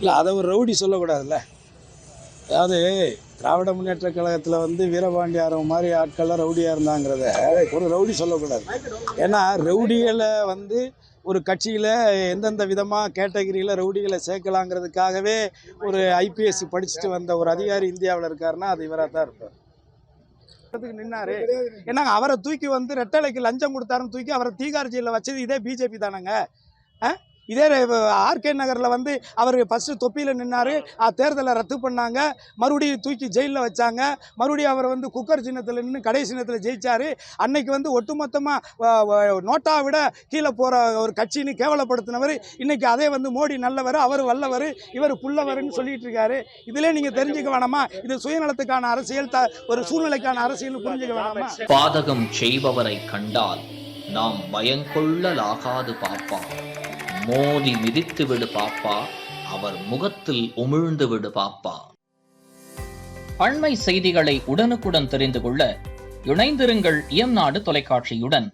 இல்லை, அதை ஒரு ரவுடி சொல்லக்கூடாதுல்ல. அதாவது திராவிட முன்னேற்ற கழகத்தில் வந்து வீரபாண்டியாரம் மாதிரி ஆட்கள்லாம் ரவுடியாக இருந்தாங்கிறத ஒரு ரவுடி சொல்லக்கூடாது. ஏன்னா ரவுடிகளை வந்து ஒரு கட்சியில் எந்தெந்த விதமாக கேட்டகரியில் ரவுடிகளை சேர்க்கலாங்கிறதுக்காகவே ஒரு ஐபிஎஸ் படிச்சுட்டு வந்த ஒரு அதிகாரி இந்தியாவில் இருக்காருன்னா அது இவராக தான் இருப்பார். நின்னாரு. ஏன்னா அவரை தூக்கி வந்து ரெட்டலைக்கு லஞ்சம் கொடுத்தாருன்னு தூக்கி அவரை தீகார் ஜெயிலில் வச்சது இதே பிஜேபி தானங்க. இதே ஆர்கே நகரில் வந்து அவர் ஃபஸ்ட்டு தொப்பியில் நின்னார், தேர்தலை ரத்து பண்ணாங்க, மறுபடியும் தூக்கி ஜெயிலில் வச்சாங்க, மறுபடியும் அவர் வந்து குக்கர் சின்னத்தில் நின்று கடை சின்னத்தில் ஜெயிச்சார். அன்னைக்கு வந்து ஒட்டுமொத்தமாக நோட்டாவை விட கீழே போகிற ஒரு கட்சின்னு கேவலப்படுத்தினவர் இன்னைக்கு அதே வந்து மோடி நல்லவர், அவர் வல்லவர், இவர் புல்லவர்னு சொல்லிட்டு இருக்காரு. இதிலே நீங்கள் தெரிஞ்சுக்க வேணாமா? இது சுயநலத்துக்கான அரசியல், ஒரு சூழ்நிலைக்கான அரசியல் புரிஞ்சுக்க வேணாமா? பாதகம் செய்பவரை கண்டால் நாம் பயங்கொள்ளலாகாது பாப்பா, மோதி மிதித்து விடு பாப்பா, அவர் முகத்தில் உமிழ்ந்து விடு பாப்பா. அண்மை செய்திகளை உடனுக்குடன் தெரிந்து கொள்ள இணைந்திருங்கள் இயம்நாடு தொலைக்காட்சியுடன்.